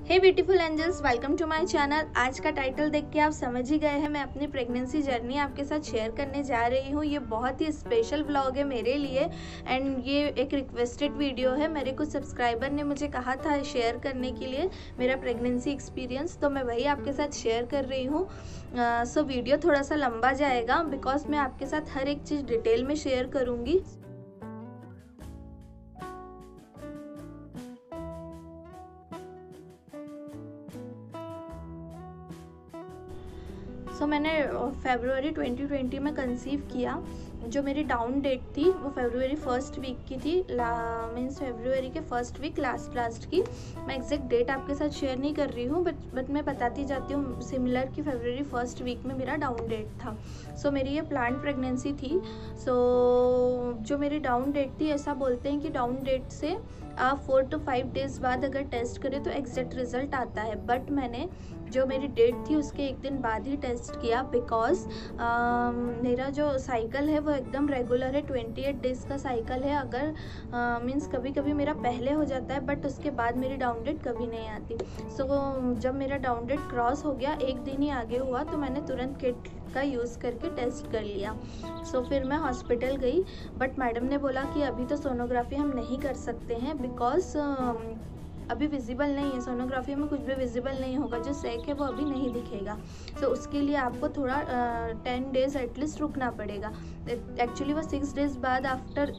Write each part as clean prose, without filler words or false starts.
Hey beautiful angels, welcome to my channel. आज का title देख के आप समझ ही गए हैं, मैं अपनी प्रेगनेंसी जर्नी आपके साथ शेयर करने जा रही हूँ। ये बहुत ही स्पेशल व्लॉग है मेरे लिए एंड ये एक रिक्वेस्टेड वीडियो है। मेरे कुछ सब्सक्राइबर ने मुझे कहा था शेयर करने के लिए मेरा प्रेगनेंसी एक्सपीरियंस, तो मैं वही आपके साथ शेयर कर रही हूँ। सो वीडियो थोड़ा सा लंबा जाएगा बिकॉज मैं आपके साथ हर एक चीज़ डिटेल में शेयर करूँगी। मैंने फरवरी 2020 में कंसीव किया। जो मेरी डाउन डेट थी वो फरवरी फर्स्ट वीक की थी, मीन्स फरवरी के फर्स्ट वीक लास्ट की। मैं एग्जैक्ट डेट आपके साथ शेयर नहीं कर रही हूँ बट मैं बताती जाती हूँ सिमिलर कि फरवरी फर्स्ट वीक में मेरा डाउन डेट था। मेरी ये प्लान्ड प्रेगनेंसी थी। जो मेरी डाउन डेट थी, ऐसा बोलते हैं कि डाउन डेट से आप 4 to 5 डेज बाद अगर टेस्ट करें तो एग्जैक्ट रिजल्ट आता है। बट मैंने जो मेरी डेट थी उसके एक दिन बाद ही टेस्ट किया बिकॉज मेरा जो साइकिल है वो एकदम रेगुलर है, 28 डेज़ का साइकिल है। अगर मीन्स कभी कभी मेरा पहले हो जाता है बट उसके बाद मेरी डाउन डेट कभी नहीं आती। जब मेरा डाउन डेट क्रॉस हो गया, एक दिन ही आगे हुआ, तो मैंने तुरंत किट का यूज़ करके टेस्ट कर लिया। फिर मैं हॉस्पिटल गई बट मैडम ने बोला कि अभी तो सोनोग्राफी हम नहीं कर सकते हैं बिकॉज अभी विजिबल नहीं है, सोनोग्राफी में कुछ भी विजिबल नहीं होगा, जो सैक है वो अभी नहीं दिखेगा। उसके लिए आपको थोड़ा 10 डेज़ एटलीस्ट रुकना पड़ेगा। एक्चुअली वो 6 डेज़ बाद, आफ्टर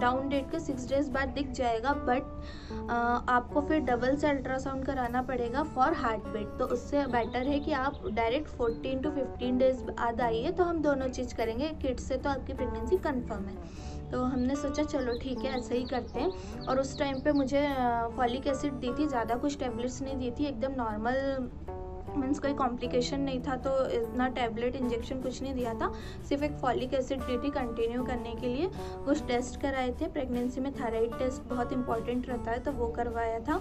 डाउन डेट के 6 डेज़ बाद दिख जाएगा, बट आपको फिर डबल से अल्ट्रासाउंड कराना पड़ेगा फॉर हार्ट बीट। तो उससे बेटर है कि आप डायरेक्ट 14 to 15 डेज़ बाद आइए, तो हम दोनों चीज़ करेंगे। किट से तो आपकी प्रेगनेंसी कन्फर्म है। तो हमने सोचा चलो ठीक है, ऐसे ही करते हैं। और उस टाइम पे मुझे फॉलिक एसिड दी थी, ज़्यादा कुछ टेबलेट्स नहीं दी थी, एकदम नॉर्मल, मीन्स कोई कॉम्प्लिकेशन नहीं था, तो इतना टैबलेट इंजेक्शन कुछ नहीं दिया था। सिर्फ एक फॉलिक एसिड दी थी कंटिन्यू करने के लिए। कुछ टेस्ट कराए थे प्रेगनेंसी में, थायराइड टेस्ट बहुत इंपॉर्टेंट रहता है तो वो करवाया था,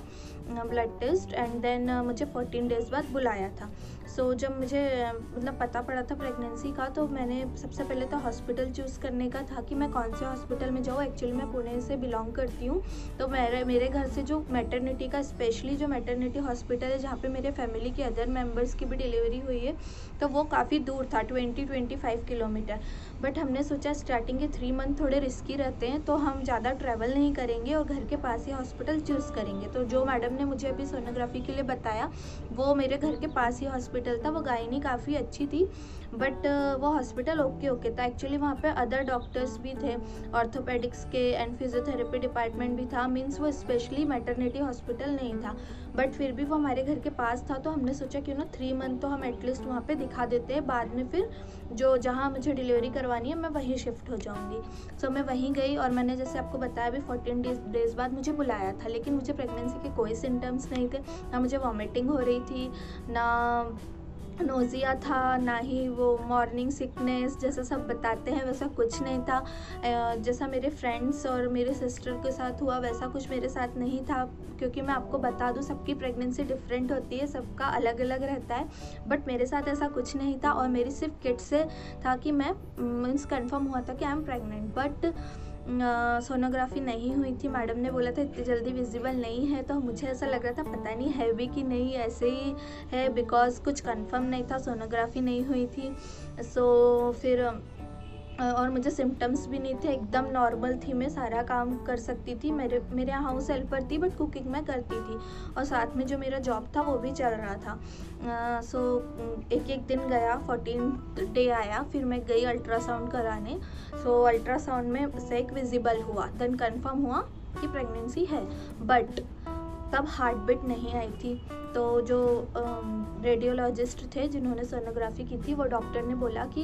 ब्लड टेस्ट। एंड देन मुझे 14 डेज़ बाद बुलाया था। जब मुझे मतलब पता पड़ा था प्रेगनेंसी का, तो मैंने सबसे पहले तो हॉस्पिटल चूज़ करने का था कि मैं कौन से हॉस्पिटल में जाऊँ। एक्चुअली मैं पुणे से बिलोंग करती हूँ, तो मेरे घर से जो मैटरनिटी का, स्पेशली जो मैटरनिटी हॉस्पिटल है जहाँ पे मेरे फैमिली के अदर मेंबर्स की भी डिलीवरी हुई है, तो वो काफ़ी दूर था, 20-25 किलोमीटर। बट हमने सोचा स्टार्टिंग के 3 मंथ थोड़े रिस्की रहते हैं, तो हम ज़्यादा ट्रैवल नहीं करेंगे और घर के पास ही हॉस्पिटल चूज़ करेंगे। तो जो मैडम ने मुझे अभी सोनोग्राफी के लिए बताया वो मेरे घर के पास ही हॉस्पिटल था। वो गायनी काफ़ी अच्छी थी बट वो हॉस्पिटल ओके था। एक्चुअली वहाँ पे अदर डॉक्टर्स भी थे, ऑर्थोपेडिक्स के एंड फिजियोथेरेपी डिपार्टमेंट भी था। मीन्स वो स्पेशली मैटरनिटी हॉस्पिटल नहीं था, बट फिर भी वो हमारे घर के पास था। तो हमने सोचा क्यों ना 3 मंथ तो हम एटलीस्ट वहाँ पे दिखा देते हैं, बाद में फिर जहाँ मुझे डिलीवरी करवानी है मैं वहीं शिफ्ट हो जाऊँगी। मैं वहीं गई और मैंने जैसे आपको बताया अभी 14 डेज़ बाद मुझे बुलाया था, लेकिन मुझे प्रेगनेंसी के कोई सिम्टम्स नहीं थे। ना मुझे वॉमिटिंग हो रही थी, ना नोज़िया था, ना ही वो मॉर्निंग सिकनेस जैसा सब बताते हैं वैसा कुछ नहीं था। जैसा मेरे फ्रेंड्स और मेरे सिस्टर के साथ हुआ वैसा कुछ मेरे साथ नहीं था, क्योंकि मैं आपको बता दूं सबकी प्रेगनेंसी डिफरेंट होती है, सबका अलग अलग रहता है। बट मेरे साथ ऐसा कुछ नहीं था और मेरी सिर्फ किट से था कि मैं मीन्स कन्फर्म हुआ था कि I am pregnant. But sonography नहीं हुई थी। मैडम ने बोला था इतनी जल्दी विजिबल नहीं है, तो मुझे ऐसा लग रहा था पता नहीं है भी कि नहीं, ऐसे ही है बिकॉज कुछ कंफर्म नहीं था, सोनोग्राफी नहीं हुई थी। फिर और मुझे सिम्टम्स भी नहीं थे, एकदम नॉर्मल थी, मैं सारा काम कर सकती थी। मेरे यहाँ हाउस हेल्पर थी बट कुकिंग मैं करती थी और साथ में जो मेरा जॉब था वो भी चल रहा था। एक दिन गया, 14 डे आया, फिर मैं गई अल्ट्रासाउंड कराने। अल्ट्रासाउंड में सैक विजिबल हुआ, देन कंफर्म हुआ कि प्रेगनेंसी है, बट तब हार्ट बीट नहीं आई थी। तो जो रेडियोलॉजिस्ट थे जिन्होंने सोनोग्राफी की थी, वो डॉक्टर ने बोला कि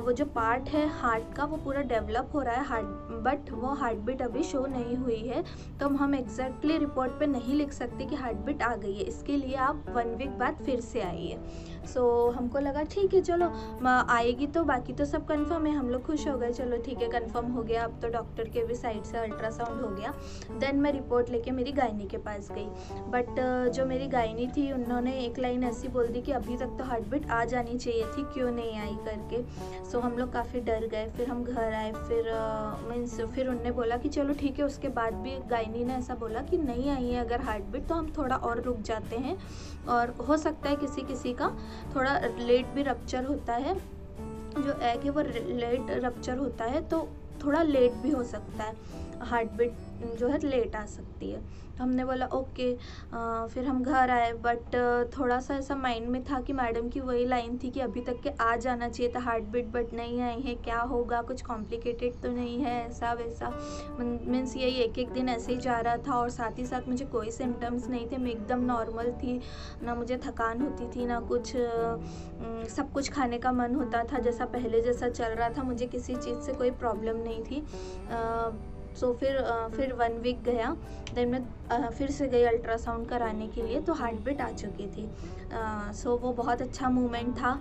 वो जो पार्ट है हार्ट का वो पूरा डेवलप हो रहा है हार्ट, बट वो हार्ट बीट अभी शो नहीं हुई है। तो हम एग्जैक्टली रिपोर्ट पे नहीं लिख सकते कि हार्ट बीट आ गई है, इसके लिए आप 1 वीक बाद फिर से आइए। हमको लगा ठीक है चलो आएगी तो बाकी तो सब कंफर्म है, हम लोग खुश हो गए, चलो ठीक है कंफर्म हो गया, अब तो डॉक्टर के भी साइड से अल्ट्रासाउंड हो गया। देन मैं रिपोर्ट लेके मेरी गायनी के पास गई, बट जो मेरी गायनी थी उन्होंने एक लाइन ऐसी बोल दी कि अभी तक तो हार्ट बीट आ जानी चाहिए थी, क्यों नहीं आई करके। सो हम लोग काफ़ी डर गए। फिर हम घर आए, फिर उनने बोला कि चलो ठीक है। उसके बाद भी गायनी ने ऐसा बोला कि नहीं आई है अगर हार्ट बीट तो हम थोड़ा और रुक जाते हैं, और हो सकता है किसी किसी का थोड़ा लेट भी रप्चर होता है, जो एग है वो लेट रप्चर होता है, तो थोड़ा लेट भी हो सकता है, हार्ट बीट जो है लेट आ सकती है। तो हमने बोला ओके। फिर हम घर आए, बट थोड़ा सा ऐसा माइंड में था कि मैडम की वही लाइन थी कि अभी तक के आ जाना चाहिए था हार्ट बीट, बट नहीं आई है, क्या होगा, कुछ कॉम्प्लिकेटेड तो नहीं है, ऐसा वैसा। मीन्स यही एक एक दिन ऐसे ही जा रहा था, और साथ ही साथ मुझे कोई सिम्टम्स नहीं थे, मैं एकदम नॉर्मल थी, ना मुझे थकान होती थी, ना कुछ, सब कुछ खाने का मन होता था जैसा पहले जैसा चल रहा था, मुझे किसी चीज़ से कोई प्रॉब्लम नहीं थी। सो फिर 1 वीक गया, देन मैं फिर से गई अल्ट्रासाउंड कराने के लिए, तो हार्ट बीट आ चुकी थी। सो वो बहुत अच्छा मोमेंट था।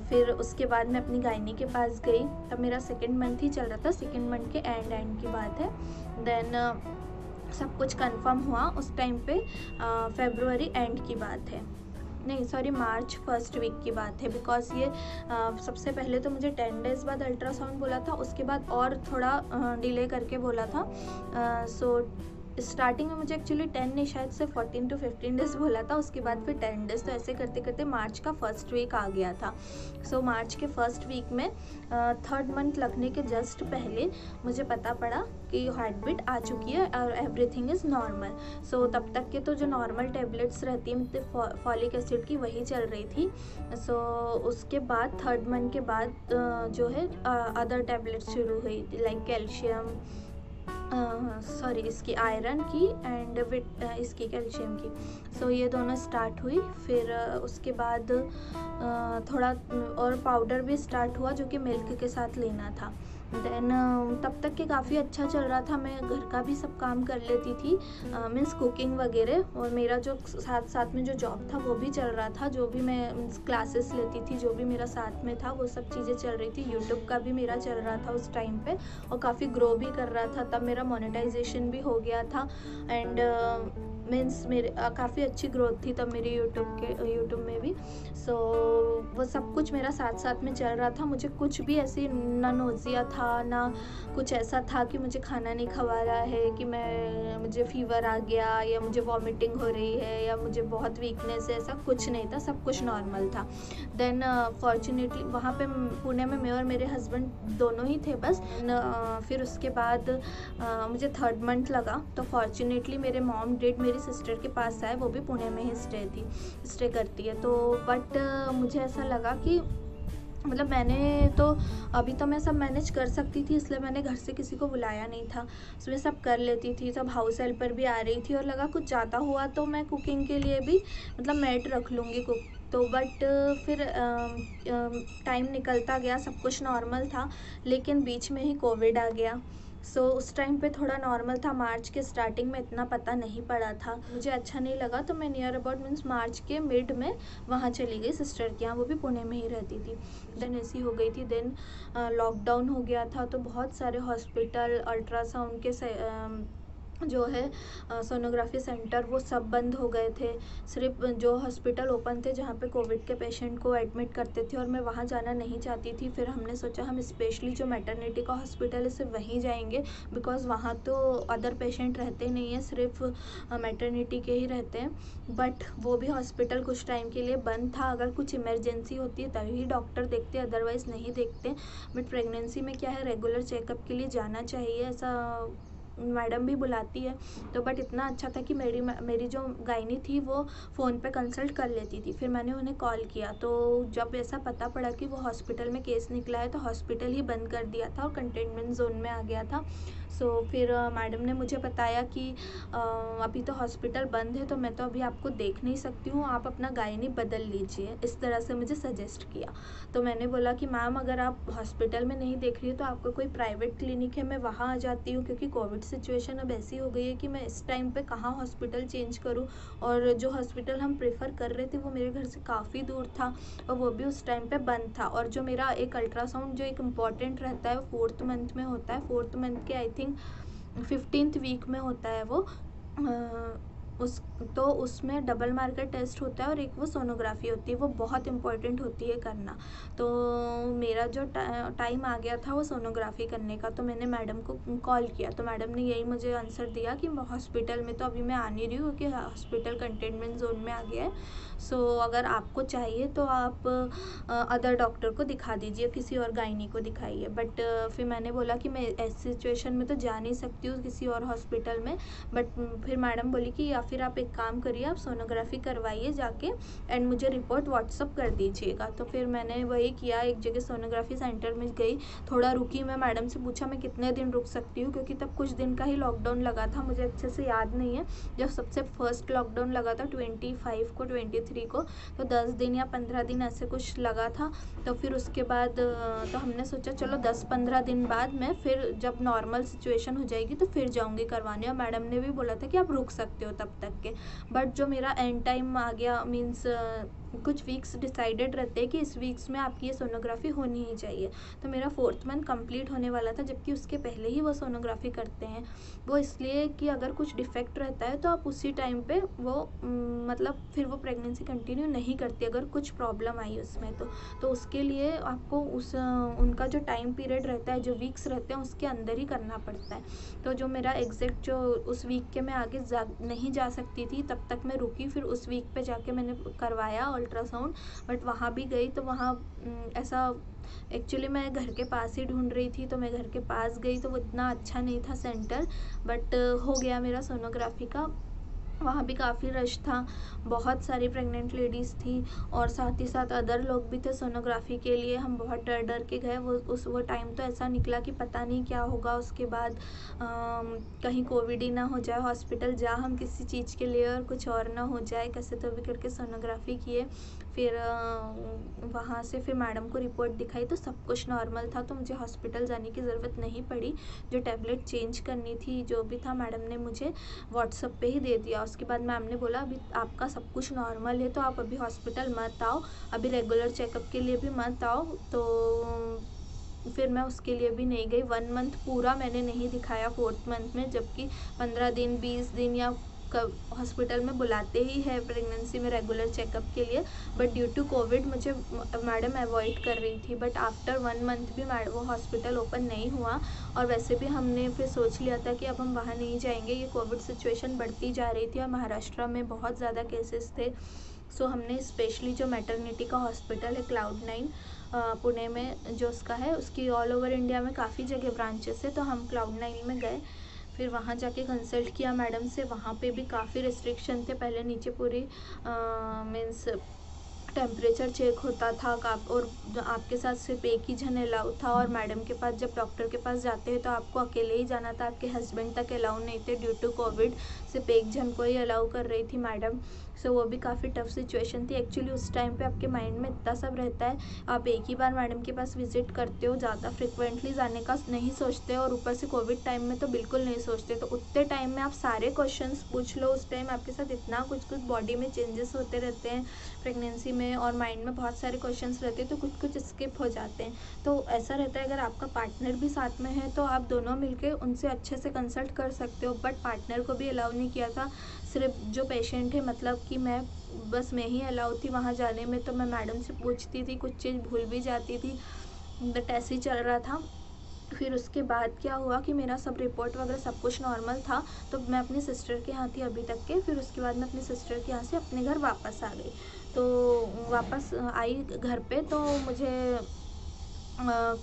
फिर उसके बाद मैं अपनी गायनी के पास गई, तब मेरा 2nd मंथ ही चल रहा था, 2nd मंथ के एंड की बात है। देन सब कुछ कंफर्म हुआ उस टाइम पे, फरवरी एंड की बात है, नहीं सॉरी मार्च 1st वीक की बात है, बिकॉज ये सबसे पहले तो मुझे 10 डेज़ बाद अल्ट्रासाउंड बोला था, उसके बाद और थोड़ा डिले करके बोला था। सो स्टार्टिंग में मुझे एक्चुअली 10 नहीं, शायद से 14 to 15 डेज़ बोला था, उसके बाद फिर 10 डेज़, तो ऐसे करते करते मार्च का 1st वीक आ गया था। सो मार्च के 1st वीक में 3rd मंथ लगने के जस्ट पहले मुझे पता पड़ा कि हार्ट बीट आ चुकी है और एवरीथिंग इज़ नॉर्मल। सो तब तक के तो जो नॉर्मल टेबलेट्स रहती हैं फॉलिक एसिड की, वही चल रही थी। सो उसके बाद 3rd मंथ के बाद जो है अदर टेबलेट्स शुरू हुई, लाइक कैल्शियम, सॉरी इसकी आयरन की एंड इसकी कैल्शियम की। सो ये दोनों स्टार्ट हुई। फिर उसके बाद थोड़ा और पाउडर भी स्टार्ट हुआ जो कि मिल्क के साथ लेना था। देन तब तक के काफ़ी अच्छा चल रहा था, मैं घर का भी सब काम कर लेती थी, मीन्स कुकिंग वगैरह, और मेरा जो साथ साथ में जो जॉब था वो भी चल रहा था, जो भी मैं मीन्स क्लासेस लेती थी, जो भी मेरा साथ में था वो सब चीज़ें चल रही थी। यूट्यूब का भी मेरा चल रहा था उस टाइम पे, और काफ़ी ग्रो भी कर रहा था, तब मेरा मोनेटाइजेशन भी हो गया था, एंड मीन्स मेरे काफ़ी अच्छी ग्रोथ थी तब मेरी यूट्यूब में भी। सो वो सब कुछ मेरा साथ साथ में चल रहा था। मुझे कुछ भी ऐसी ना नोज़िया था, ना कुछ ऐसा था कि मुझे खाना नहीं खवा रहा है, कि मुझे फीवर आ गया, या मुझे वॉमिटिंग हो रही है, या मुझे बहुत वीकनेस है, ऐसा कुछ नहीं था, सब कुछ नॉर्मल था। देन फॉर्चुनेटली वहाँ पे पुणे में मैं और मेरे हस्बैंड दोनों ही थे बस। फिर उसके बाद मुझे 3rd मंथ लगा, तो फॉर्चुनेटली मेरे मॉम डैड मेरी सिस्टर के पास आए, वो भी पुणे में ही स्टे करती है। तो बट मुझे ऐसा लगा कि मतलब मैंने तो अभी तो मैं सब मैनेज कर सकती थी, इसलिए मैंने घर से किसी को बुलाया नहीं था, उसमें सब कर लेती थी, सब हाउस हेल्पर भी आ रही थी, और लगा कुछ ज़्यादा हुआ तो मैं कुकिंग के लिए भी मतलब मेड रख लूँगी कुक। तो बट फिर टाइम निकलता गया, सब कुछ नॉर्मल था, लेकिन बीच में ही कोविड आ गया। सो उस टाइम पे थोड़ा नॉर्मल था, मार्च के स्टार्टिंग में इतना पता नहीं पड़ा था, मुझे अच्छा नहीं लगा, तो मैं नियर अबाउट मीन्स मार्च के मिड में वहाँ चली गई सिस्टर के यहाँ, वो भी पुणे में ही रहती थी। देन ऐसी हो गई थी। देन लॉकडाउन हो गया था, तो बहुत सारे हॉस्पिटल, अल्ट्रासाउंड के जो है सोनोग्राफी सेंटर, वो सब बंद हो गए थे। सिर्फ जो हॉस्पिटल ओपन थे जहाँ पे कोविड के पेशेंट को एडमिट करते थे, और मैं वहाँ जाना नहीं चाहती थी। फिर हमने सोचा हम स्पेशली जो मैटरनिटी का हॉस्पिटल है सिर्फ वहीं जाएंगे, बिकॉज़ वहाँ तो अदर पेशेंट रहते नहीं हैं, सिर्फ मैटरनिटी के ही रहते हैं। बट वो भी हॉस्पिटल कुछ टाइम के लिए बंद था, अगर कुछ इमरजेंसी होती है तभी डॉक्टर देखते, अदरवाइज़ नहीं देखते। बट प्रेगनेंसी में क्या है, रेगुलर चेकअप के लिए जाना चाहिए, ऐसा मैडम भी बुलाती है। तो बट इतना अच्छा था कि मेरी जो गायनी थी वो फ़ोन पे कंसल्ट कर लेती थी। फिर मैंने उन्हें कॉल किया, तो जब ऐसा पता पड़ा कि वो हॉस्पिटल में केस निकला है, तो हॉस्पिटल ही बंद कर दिया था और कंटेनमेंट जोन में आ गया था। सो फिर मैडम ने मुझे बताया कि अभी तो हॉस्पिटल बंद है, तो मैं तो अभी आपको देख नहीं सकती हूँ, आप अपना गायनी बदल लीजिए, इस तरह से मुझे सजेस्ट किया। तो मैंने बोला कि मैम अगर आप हॉस्पिटल में नहीं देख रही हो तो आपका कोई प्राइवेट क्लिनिक है, मैं वहाँ आ जाती हूँ, क्योंकि कोविड सिचुएशन अब ऐसी हो गई है कि मैं इस टाइम पे कहाँ हॉस्पिटल चेंज करूँ, और जो हॉस्पिटल हम प्रेफर कर रहे थे वो मेरे घर से काफ़ी दूर था, और वो भी उस टाइम पे बंद था। और जो मेरा एक अल्ट्रासाउंड जो एक इम्पॉर्टेंट रहता है वो 4th मंथ में होता है, 4th मंथ के आई थिंक 15th वीक में होता है वो। उस तो उसमें डबल मार्कर टेस्ट होता है और एक वो सोनोग्राफी होती है, वो बहुत इंपॉर्टेंट होती है करना। तो मेरा जो टाइम आ गया था वो सोनोग्राफी करने का, तो मैंने मैडम को कॉल किया, तो मैडम ने यही मुझे आंसर दिया कि हॉस्पिटल में तो अभी मैं आ नहीं रही हूँ क्योंकि हॉस्पिटल कंटेनमेंट जोन में आ गया है। सो अगर आपको चाहिए तो आप अदर डॉक्टर को दिखा दीजिए, किसी और गायनी को दिखाइए। बट फिर मैंने बोला कि मैं ऐसी सिचुएशन में तो जा नहीं सकती हूँ किसी और हॉस्पिटल में। बट फिर मैडम बोली कि या फिर आप एक काम करिए, आप सोनोग्राफी करवाइए जाके एंड मुझे रिपोर्ट व्हाट्सअप कर दीजिएगा। तो फिर मैंने वही किया, एक जगह सोनोग्राफी सेंटर में गई, थोड़ा रुकी, मैं मैडम से पूछा मैं कितने दिन रुक सकती हूँ, क्योंकि तब कुछ दिन का ही लॉकडाउन लगा था, मुझे अच्छे से याद नहीं है। जब सबसे फर्स्ट लॉकडाउन लगा था 25 को 23 को, तो 10 दिन या 15 दिन ऐसे कुछ लगा था। तो फिर उसके बाद तो हमने सोचा चलो 10-15 दिन बाद मैं फिर जब नॉर्मल सिचुएशन हो जाएगी तो फिर जाऊँगी करवाने, और मैडम ने भी बोला था कि आप रुक सकते हो तब तक के। बट जो मेरा एंड टाइम आ गया, मीन्स कुछ वीक्स डिसाइडेड रहते हैं कि इस वीक्स में आपकी ये सोनोग्राफी होनी ही चाहिए। तो मेरा 4th मंथ कंप्लीट होने वाला था, जबकि उसके पहले ही वो सोनोग्राफी करते हैं। वो इसलिए कि अगर कुछ डिफेक्ट रहता है तो आप उसी टाइम पे वो मतलब फिर वो प्रेगनेंसी कंटिन्यू नहीं करती अगर कुछ प्रॉब्लम आई उसमें। तो उसके लिए आपको उनका जो टाइम पीरियड रहता है, जो वीक्स रहते हैं, उसके अंदर ही करना पड़ता है। तो जो मेरा एग्जैक्ट जो उस वीक के मैं आगे नहीं जा सकती थी, तब तक मैं रुकी, फिर उस वीक पे जाके मैंने करवाया अल्ट्रासाउंड। बट वहाँ भी गई तो वहाँ ऐसा, एक्चुअली मैं घर के पास ही ढूंढ रही थी, तो मैं घर के पास गई तो वो इतना अच्छा नहीं था सेंटर। बट हो गया मेरा सोनोग्राफी का। वहाँ भी काफ़ी रश था, बहुत सारी प्रेग्नेंट लेडीज़ थी और साथ ही साथ अदर लोग भी थे सोनोग्राफी के लिए। हम बहुत डर डर के गए, वो टाइम तो ऐसा निकला कि पता नहीं क्या होगा उसके बाद, कहीं कोविड ही ना हो जाए, हॉस्पिटल जा हम किसी चीज़ के लिए और कुछ और ना हो जाए। कैसे तो भी करके सोनोग्राफी किए, फिर वहाँ से फिर मैडम को रिपोर्ट दिखाई तो सब कुछ नॉर्मल था, तो मुझे हॉस्पिटल जाने की ज़रूरत नहीं पड़ी। जो टैबलेट चेंज करनी थी, जो भी था, मैडम ने मुझे व्हाट्सएप पे ही दे दिया। उसके बाद मैम ने बोला अभी आपका सब कुछ नॉर्मल है तो आप अभी हॉस्पिटल मत आओ, अभी रेगुलर चेकअप के लिए भी मत आओ। तो फिर मैं उसके लिए भी नहीं गई। 1 मंथ पूरा मैंने नहीं दिखाया 4th मंथ में, जबकि 15 दिन 20 दिन या हॉस्पिटल में बुलाते ही है प्रेगनेंसी में रेगुलर चेकअप के लिए। बट ड्यू टू कोविड मुझे मैडम अवॉइड कर रही थी। बट आफ्टर 1 मंथ भी वो हॉस्पिटल ओपन नहीं हुआ, और वैसे भी हमने फिर सोच लिया था कि अब हम वहाँ नहीं जाएंगे, ये कोविड सिचुएशन बढ़ती जा रही थी और महाराष्ट्र में बहुत ज़्यादा केसेस थे। सो हमने स्पेशली जो मैटरनिटी का हॉस्पिटल है Cloud9 पुणे में जो उसका है, उसकी ऑल ओवर इंडिया में काफ़ी जगह ब्रांचेस है, तो हम Cloud9 में गए। फिर वहाँ जाके कंसल्ट किया मैडम से। वहाँ पे भी काफ़ी रिस्ट्रिक्शन थे, पहले नीचे पूरी मीन्स टेम्परेचर चेक होता था और आपके साथ सिर्फ एक ही जन अलाउ था, और मैडम के पास जब डॉक्टर के पास जाते हैं तो आपको अकेले ही जाना था, आपके हस्बैंड तक अलाउ नहीं थे ड्यू टू कोविड, सिर्फ एक जन को ही अलाउ कर रही थी मैडम। सो वो भी काफ़ी टफ सिचुएशन थी। एक्चुअली उस टाइम पे आपके माइंड में इतना सब रहता है, आप एक ही बार मैडम के पास विजिट करते हो, ज़्यादा फ्रिक्वेंटली जाने का नहीं सोचते, और ऊपर से कोविड टाइम में तो बिल्कुल नहीं सोचते। तो उतने टाइम में आप सारे क्वेश्चंस पूछ लो, उस टाइम आपके साथ इतना कुछ बॉडी में चेंजेस होते रहते हैं प्रेगनेंसी में, और माइंड में बहुत सारे क्वेश्चंस रहते हैं, तो कुछ स्किप हो जाते हैं। तो ऐसा रहता है अगर आपका पार्टनर भी साथ में है तो आप दोनों मिलके उनसे अच्छे से कंसल्ट कर सकते हो। बट पार्टनर को भी अलाउ नहीं किया था, सिर्फ जो पेशेंट है, मतलब कि मैं ही अलाउ थी वहाँ जाने में। तो मैं मैडम से पूछती थी, कुछ चीज़ भूल भी जाती थी, बट ऐसे ही चल रहा था। फिर उसके बाद क्या हुआ कि मेरा सब रिपोर्ट वगैरह सब कुछ नॉर्मल था, तो मैं अपनी सिस्टर के यहाँ थी अभी तक के। फिर उसके बाद मैं अपनी सिस्टर के यहाँ से अपने घर वापस आ गई। तो वापस आई घर पे, तो मुझे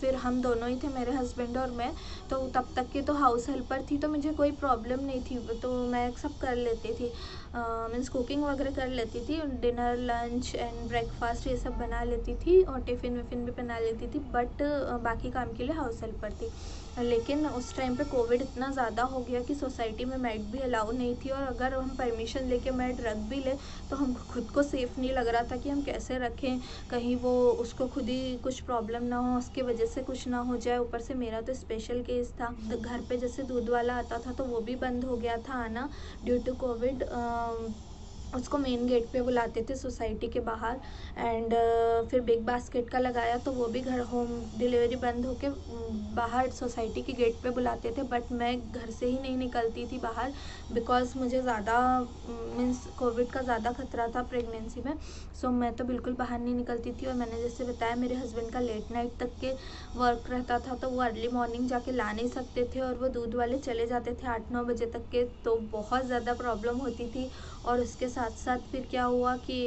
फिर हम दोनों ही थे, मेरे हस्बैंड और मैं। तो तब तक के तो हाउस हेल्पर थी, तो मुझे कोई प्रॉब्लम नहीं थी, तो मैं सब कर लेती थी, मीन्स कुकिंग वगैरह कर लेती थी, डिनर लंच एंड ब्रेकफास्ट ये सब बना लेती थी, और टिफ़िन विफ़िन भी बना लेती थी। बट बाकी काम के लिए हाउस हेल्पर थी। लेकिन उस टाइम पे कोविड इतना ज़्यादा हो गया कि सोसाइटी में मेड भी अलाउ नहीं थी, और अगर हम परमिशन लेके मेड रख भी ले तो हम खुद को सेफ़ नहीं लग रहा था कि हम कैसे रखें, कहीं वो उसको खुद ही कुछ प्रॉब्लम ना हो, उसके वजह से कुछ ना हो जाए। ऊपर से मेरा तो स्पेशल केस था, तो घर पे जैसे दूध वाला आता था तो वो भी बंद हो गया था आना ड्यू टू कोविड। उसको मेन गेट पे बुलाते थे सोसाइटी के बाहर। एंड फिर बिग बास्केट का लगाया तो वो भी घर होम डिलीवरी बंद होके बाहर सोसाइटी के गेट पे बुलाते थे। बट मैं घर से ही नहीं निकलती थी बाहर, बिकॉज मुझे ज़्यादा मीन्स कोविड का ज़्यादा खतरा था प्रेगनेंसी में। सो मैं तो बिल्कुल बाहर नहीं निकलती थी। और मैंने जैसे बताया मेरे हस्बैंड का लेट नाइट तक के वर्क रहता था, तो वो अर्ली मॉर्निंग जाके ला नहीं सकते थे, और वो दूध वाले चले जाते थे 8-9 बजे तक के, तो बहुत ज़्यादा प्रॉब्लम होती थी। और उसके साथ साथ फिर क्या हुआ कि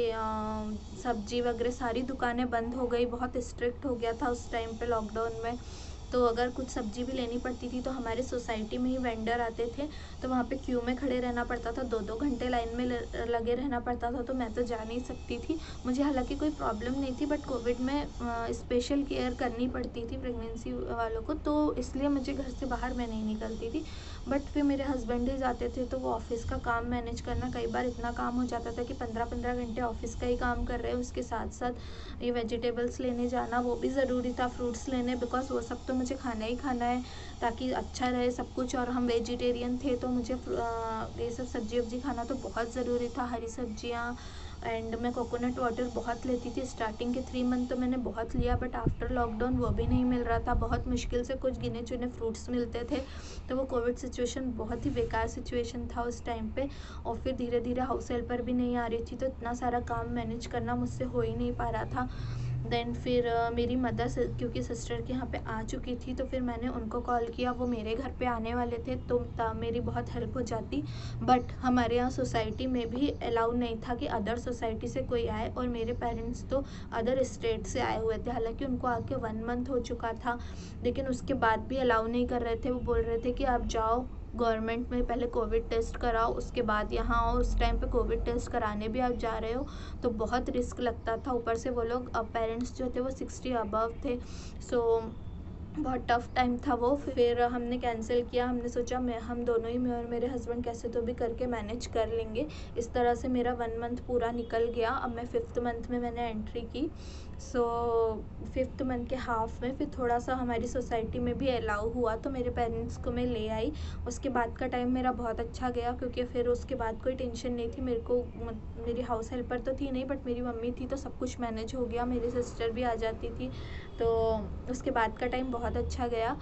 सब्जी वगैरह सारी दुकानें बंद हो गई, बहुत स्ट्रिक्ट हो गया था उस टाइम पे लॉकडाउन में। तो अगर कुछ सब्जी भी लेनी पड़ती थी तो हमारे सोसाइटी में ही वेंडर आते थे, तो वहाँ पे क्यू में खड़े रहना पड़ता था, 2-2 घंटे लाइन में लगे रहना पड़ता था। तो मैं तो जा नहीं सकती थी। मुझे हालांकि कोई प्रॉब्लम नहीं थी, बट कोविड में स्पेशल केयर करनी पड़ती थी प्रेगनेंसी वालों को, तो इसलिए मुझे घर से बाहर मैं नहीं निकलती थी। बट फिर मेरे हस्बैंड ही जाते थे, तो वो ऑफिस का काम मैनेज करना, कई बार इतना काम हो जाता था कि 15-15 घंटे ऑफिस का ही काम कर रहे हैं, उसके साथ साथ ये वेजिटेबल्स लेने जाना वो भी ज़रूरी था, फ्रूट्स लेने, बिकॉज वो सब तो मुझे खाना ही खाना है ताकि अच्छा रहे सब कुछ। और हम वेजिटेरियन थे, तो मुझे ये सब सब्जी वब्जी खाना तो बहुत ज़रूरी था, हरी सब्जियाँ। एंड मैं कोकोनट वाटर बहुत लेती थी, स्टार्टिंग के 3 मंथ तो मैंने बहुत लिया, बट आफ्टर लॉकडाउन वो भी नहीं मिल रहा था, बहुत मुश्किल से कुछ गिने चुने फ्रूट्स मिलते थे। तो वो कोविड सिचुएशन बहुत ही बेकार सिचुएशन था उस टाइम पे। और फिर धीरे धीरे हाउस हेल्पर भी नहीं आ रही थी, तो इतना सारा काम मैनेज करना मुझसे हो ही नहीं पा रहा था। देन फिर मेरी मदर क्योंकि सिस्टर के यहाँ पे आ चुकी थी, तो फिर मैंने उनको कॉल किया, वो मेरे घर पे आने वाले थे, तो मेरी बहुत हेल्प हो जाती। बट हमारे यहाँ सोसाइटी में भी अलाउ नहीं था कि अदर सोसाइटी से कोई आए, और मेरे पेरेंट्स तो अदर स्टेट से आए हुए थे, हालांकि उनको आके 1 मंथ हो चुका था, लेकिन उसके बाद भी अलाउ नहीं कर रहे थे। वो बोल रहे थे कि आप जाओ गवर्नमेंट में पहले कोविड टेस्ट कराओ, उसके बाद यहाँ आओ। उस टाइम पे कोविड टेस्ट कराने भी आप जा रहे हो तो बहुत रिस्क लगता था। ऊपर से वो लोग पेरेंट्स जो थे वो 60 अबव थे, सो बहुत टफ टाइम था वो। फिर हमने कैंसिल किया, हमने सोचा हम दोनों ही, मैं और मेरे हस्बैंड कैसे तो भी करके मैनेज कर लेंगे। इस तरह से मेरा 1 मंथ पूरा निकल गया। अब मैं 5th मंथ में मैंने एंट्री की। सो 5th मंथ के हाफ में फिर थोड़ा सा हमारी सोसाइटी में भी अलाउ हुआ, तो मेरे पेरेंट्स को मैं ले आई। उसके बाद का टाइम मेरा बहुत अच्छा गया, क्योंकि फिर उसके बाद कोई टेंशन नहीं थी मेरे को। मेरी हाउस हेल्पर तो थी नहीं, बट मेरी मम्मी थी, तो सब कुछ मैनेज हो गया। मेरी सिस्टर भी आ जाती थी, तो उसके बाद का टाइम बहुत अच्छा गया।